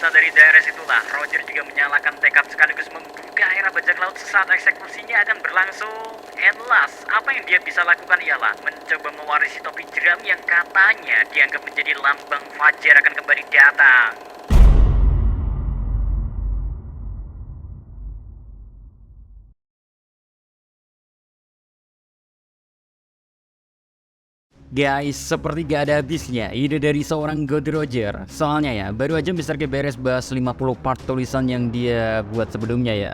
Berasal dari daerah situlah, Roger juga menyalakan tekad sekaligus membuka era bajak laut sesaat eksekusinya akan berlangsung. And last, apa yang dia bisa lakukan ialah mencoba mewarisi topi jeram yang katanya dianggap menjadi lambang fajar akan kembali datang. Guys, seperti gak ada habisnya ide dari seorang God Roger. Soalnya ya, baru aja Mr. G beres bahas 50 part tulisan yang dia buat sebelumnya ya.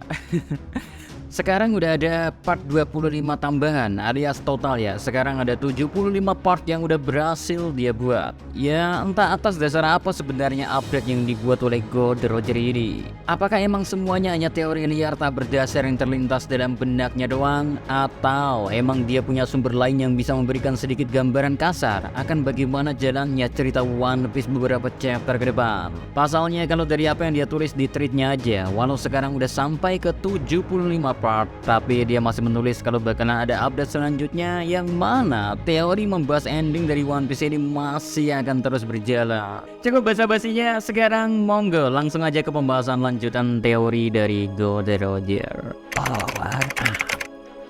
Sekarang udah ada part 25 tambahan alias total ya. Sekarang ada 75 part yang udah berhasil dia buat. Ya entah atas dasar apa sebenarnya update yang dibuat oleh God Roger ini. Apakah emang semuanya hanya teori liar tak berdasar yang terlintas dalam benaknya doang? Atau emang dia punya sumber lain yang bisa memberikan sedikit gambaran kasar akan bagaimana jalannya cerita One Piece beberapa chapter ke depan? Pasalnya kalau dari apa yang dia tulis di tweetnya aja, walau sekarang udah sampai ke 75 part, tapi dia masih menulis kalau bakalan ada update selanjutnya yang mana teori membahas ending dari One Piece ini masih akan terus berjalan. Cukup basa-basinya, sekarang monggo langsung aja ke pembahasan lanjutan teori dari God Roger.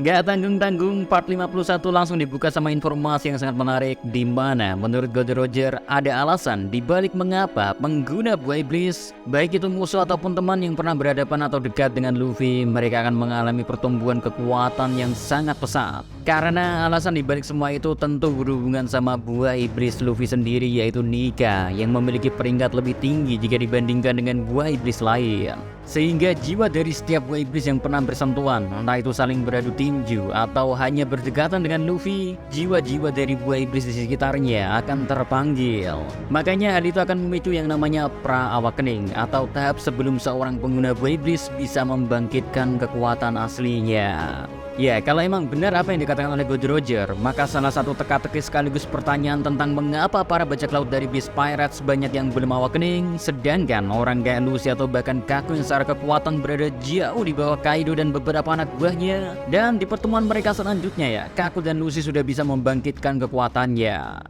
Gak tanggung-tanggung, part 51 langsung dibuka sama informasi yang sangat menarik, di mana menurut God Roger ada alasan dibalik mengapa pengguna buah iblis, baik itu musuh ataupun teman yang pernah berhadapan atau dekat dengan Luffy, mereka akan mengalami pertumbuhan kekuatan yang sangat pesat. Karena alasan dibalik semua itu tentu berhubungan sama buah iblis Luffy sendiri, yaitu Nika, yang memiliki peringkat lebih tinggi jika dibandingkan dengan buah iblis lain. Sehingga jiwa dari setiap buah iblis yang pernah bersentuhan, entah itu saling beradu tinju atau hanya berdekatan dengan Luffy, jiwa-jiwa dari buah iblis di sekitarnya akan terpanggil. Makanya hal itu akan memicu yang namanya pra-awakening atau tahap sebelum seorang pengguna buah iblis bisa membangkitkan kekuatan aslinya. Ya, kalau emang benar apa yang dikatakan oleh God Roger, maka salah satu teka-teki sekaligus pertanyaan tentang mengapa para bajak laut dari Beast Pirates banyak yang belum awakening, sedangkan orang kayak Lucy atau bahkan Kaku yang secara kekuatan berada jauh di bawah Kaido dan beberapa anak buahnya. Dan di pertemuan mereka selanjutnya ya, Kaku dan Lucy sudah bisa membangkitkan kekuatannya.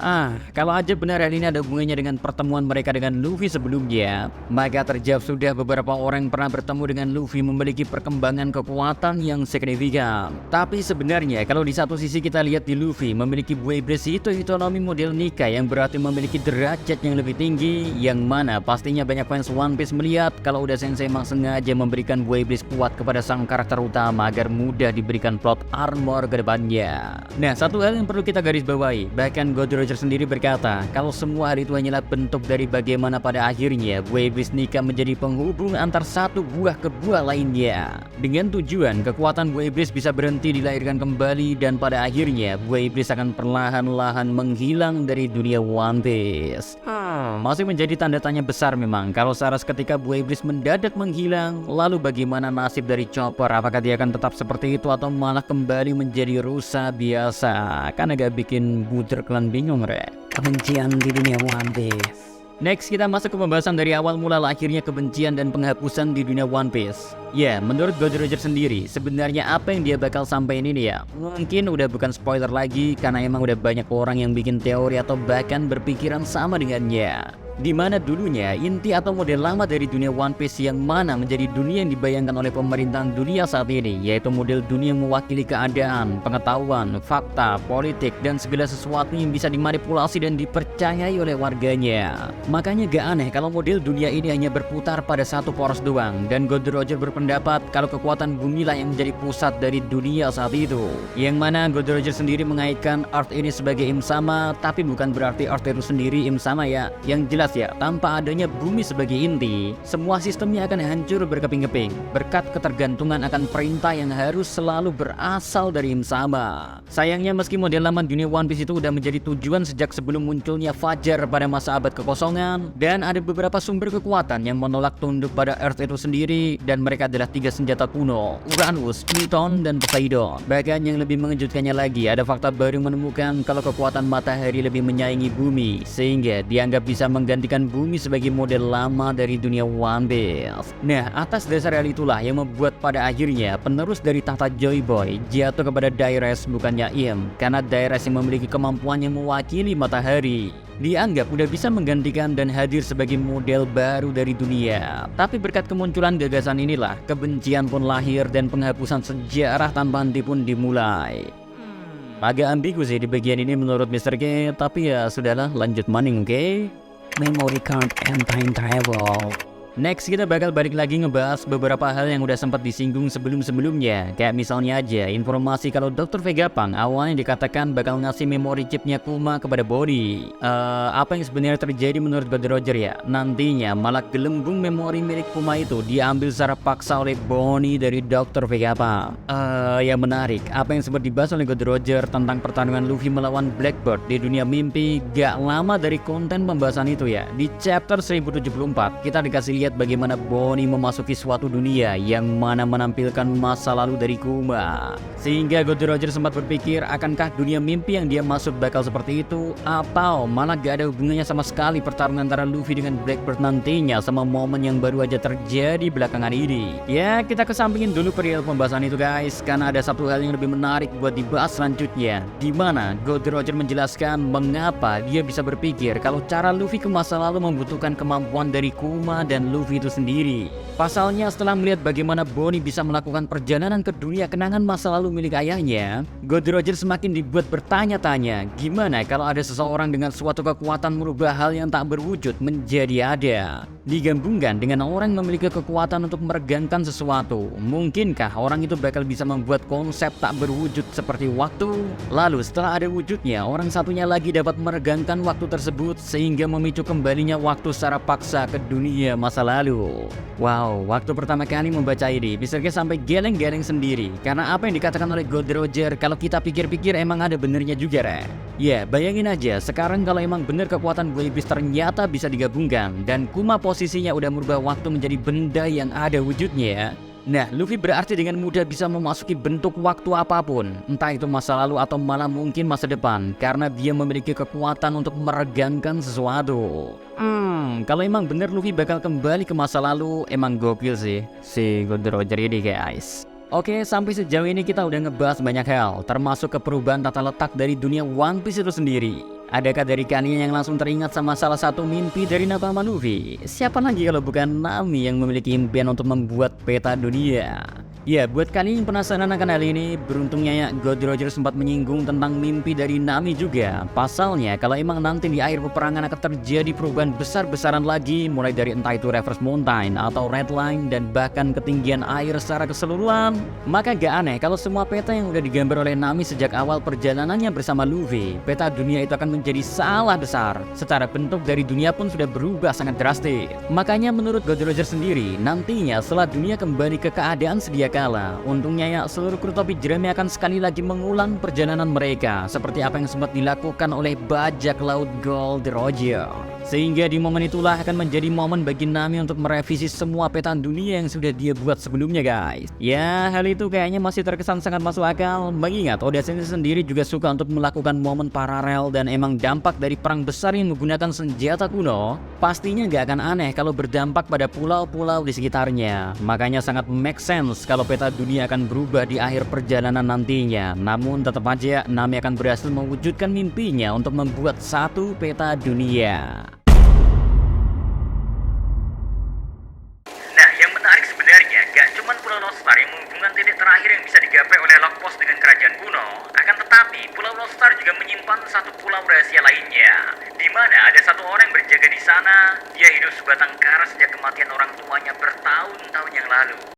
Kalau aja benar hal ini ada hubungannya dengan pertemuan mereka dengan Luffy sebelumnya, maka terjawab sudah beberapa orang yang pernah bertemu dengan Luffy memiliki perkembangan kekuatan yang signifikan. Tapi sebenarnya kalau di satu sisi kita lihat di Luffy memiliki buah iblis itu hitonomi model Nika yang berarti memiliki derajat yang lebih tinggi, yang mana pastinya banyak fans One Piece melihat kalau udah Sensei emang sengaja memberikan buah iblis kuat kepada sang karakter utama agar mudah diberikan plot armor ke depannya. Nah, satu hal yang perlu kita garis bawahi, bahkan God Roger sendiri berkata kalau semua hal itu hanyalah bentuk dari bagaimana pada akhirnya buah iblis Nika menjadi penghubung antar satu buah ke buah lainnya, dengan tujuan kekuatan buah iblis bisa berhenti dilahirkan kembali dan pada akhirnya buah iblis akan perlahan-lahan menghilang dari dunia One Piece. Masih menjadi tanda tanya besar memang kalau secara seketika buah iblis mendadak menghilang, lalu bagaimana nasib dari Chopper? Apakah dia akan tetap seperti itu atau malah kembali menjadi rusa biasa? Kan agak bikin buder klan bingung kebencian di dunia One Piece. Next, kita masuk ke pembahasan dari awal mula akhirnya kebencian dan penghapusan di dunia One Piece. Ya, menurut God Roger sendiri, sebenarnya apa yang dia bakal sampaikan ini ya, mungkin udah bukan spoiler lagi karena emang udah banyak orang yang bikin teori atau bahkan berpikiran sama dengannya. Dimana dulunya inti atau model lama dari dunia One Piece yang mana menjadi dunia yang dibayangkan oleh pemerintahan dunia saat ini, yaitu model dunia yang mewakili keadaan, pengetahuan, fakta, politik, dan segala sesuatu yang bisa dimanipulasi dan dipercayai oleh warganya. Makanya gak aneh kalau model dunia ini hanya berputar pada satu poros doang, dan God Roger berpendapat kalau kekuatan bumi lah yang menjadi pusat dari dunia saat itu. Yang mana God Roger sendiri mengaitkan Earth ini sebagai Im-sama, tapi bukan berarti Earth itu sendiri Im-sama ya. Yang jelas ya, tanpa adanya bumi sebagai inti, semua sistemnya akan hancur berkeping-keping berkat ketergantungan akan perintah yang harus selalu berasal dari Im-sama. Sayangnya meski model lama dunia One Piece itu udah menjadi tujuan sejak sebelum munculnya Fajar pada masa abad kekosongan, dan ada beberapa sumber kekuatan yang menolak tunduk pada Earth itu sendiri, dan mereka adalah tiga senjata kuno, Uranus, Pluton, dan Poseidon. Bahkan yang lebih mengejutkannya lagi, ada fakta baru menemukan kalau kekuatan matahari lebih menyaingi bumi, sehingga dianggap bisa mengganggu menggantikan bumi sebagai model lama dari dunia One Piece. Nah, atas dasar hal itulah yang membuat pada akhirnya penerus dari tahta Joy Boy jatuh kepada Dairos bukannya Im, karena Dairos yang memiliki kemampuan yang mewakili matahari dianggap udah bisa menggantikan dan hadir sebagai model baru dari dunia. Tapi berkat kemunculan gagasan inilah, kebencian pun lahir dan penghapusan sejarah tanpa henti pun dimulai. Agak ambigu sih di bagian ini menurut Mr. K, tapi ya sudahlah, lanjut maning, oke? Memory card and time travel. Next kita bakal balik lagi ngebahas beberapa hal yang udah sempat disinggung sebelum-sebelumnya. Kayak misalnya aja informasi kalau Dr. Vegapunk awalnya dikatakan bakal ngasih memori chipnya Kuma kepada Body. Apa yang sebenarnya terjadi menurut God Roger ya? Nantinya malah gelembung memori milik Kuma itu diambil secara paksa oleh Bonnie dari Dr. Vegapunk. Yang menarik, apa yang sempat dibahas oleh God Roger tentang pertarungan Luffy melawan Blackbird di dunia mimpi gak lama dari konten pembahasan itu ya. Di chapter 1074 kita dikasih lihat bagaimana Bonnie memasuki suatu dunia yang mana menampilkan masa lalu dari Kuma. Sehingga God Roger sempat berpikir akankah dunia mimpi yang dia masuk bakal seperti itu, atau malah gak ada hubungannya sama sekali pertarungan antara Luffy dengan Blackbird nantinya sama momen yang baru aja terjadi belakangan ini. Ya, kita kesampingin dulu perihal pembahasan itu guys, karena ada satu hal yang lebih menarik buat dibahas selanjutnya, dimana God Roger menjelaskan mengapa dia bisa berpikir kalau cara Luffy ke masa lalu membutuhkan kemampuan dari Kuma dan Luffy itu sendiri. Pasalnya setelah melihat bagaimana Bonnie bisa melakukan perjalanan ke dunia kenangan masa lalu milik ayahnya, God Roger semakin dibuat bertanya-tanya, gimana kalau ada seseorang dengan suatu kekuatan merubah hal yang tak berwujud menjadi ada, digabungkan dengan orang yang memiliki kekuatan untuk meregangkan sesuatu. Mungkinkah orang itu bakal bisa membuat konsep tak berwujud seperti waktu? Lalu setelah ada wujudnya, orang satunya lagi dapat meregangkan waktu tersebut sehingga memicu kembalinya waktu secara paksa ke dunia masa lalu. Wow, waktu pertama kali membaca ini bisa sampai geleng-geleng sendiri, karena apa yang dikatakan oleh God Roger kalau kita pikir-pikir emang ada benernya juga Re. Ya, bayangin aja sekarang kalau emang bener kekuatan Buah Iblis ternyata bisa digabungkan dan Kuma posisinya udah merubah waktu menjadi benda yang ada wujudnya. Nah, Luffy berarti dengan mudah bisa memasuki bentuk waktu apapun, entah itu masa lalu atau malah mungkin masa depan, karena dia memiliki kekuatan untuk meregangkan sesuatu. Kalau emang bener Luffy bakal kembali ke masa lalu, emang gokil sih si God Roger ini guys. Oke, sampai sejauh ini kita udah ngebahas banyak hal, termasuk ke perubahan tata letak dari dunia One Piece itu sendiri. Adakah dari kalian yang langsung teringat sama salah satu mimpi dari Nakama Luffy? Siapa lagi kalau bukan Nami yang memiliki impian untuk membuat peta dunia? Ya, buat kalian yang penasaran akan hal ini, beruntungnya ya God Roger sempat menyinggung tentang mimpi dari Nami juga. Pasalnya, kalau emang nanti di akhir peperangan akan terjadi perubahan besar-besaran lagi, mulai dari entah itu Reverse Mountain atau Red Line dan bahkan ketinggian air secara keseluruhan, maka gak aneh kalau semua peta yang udah digambar oleh Nami sejak awal perjalanannya bersama Luffy, peta dunia itu akan menjadi salah besar. Secara bentuk dari dunia pun sudah berubah sangat drastis. Makanya menurut God Roger sendiri, nantinya setelah dunia kembali ke keadaan sedia kala, untungnya ya seluruh kru topi jerami akan sekali lagi mengulang perjalanan mereka seperti apa yang sempat dilakukan oleh bajak laut God Roger. Sehingga di momen itulah akan menjadi momen bagi Nami untuk merevisi semua peta dunia yang sudah dia buat sebelumnya guys. Ya, hal itu kayaknya masih terkesan sangat masuk akal, mengingat Oda sendiri juga suka untuk melakukan momen paralel dan emang dampak dari perang besar yang menggunakan senjata kuno pastinya gak akan aneh kalau berdampak pada pulau-pulau di sekitarnya. Makanya sangat make sense kalau peta dunia akan berubah di akhir perjalanan nantinya. Namun tetap aja Nami akan berhasil mewujudkan mimpinya untuk membuat satu peta dunia. Pulau Lost Star yang menghubungkan titik terakhir yang bisa digapai oleh Log Post dengan kerajaan kuno. Akan tetapi, Pulau Lost Star juga menyimpan satu pulau rahasia lainnya, di mana ada satu orang yang berjaga di sana. Dia hidup sebatang kara sejak kematian orang tuanya bertahun-tahun yang lalu.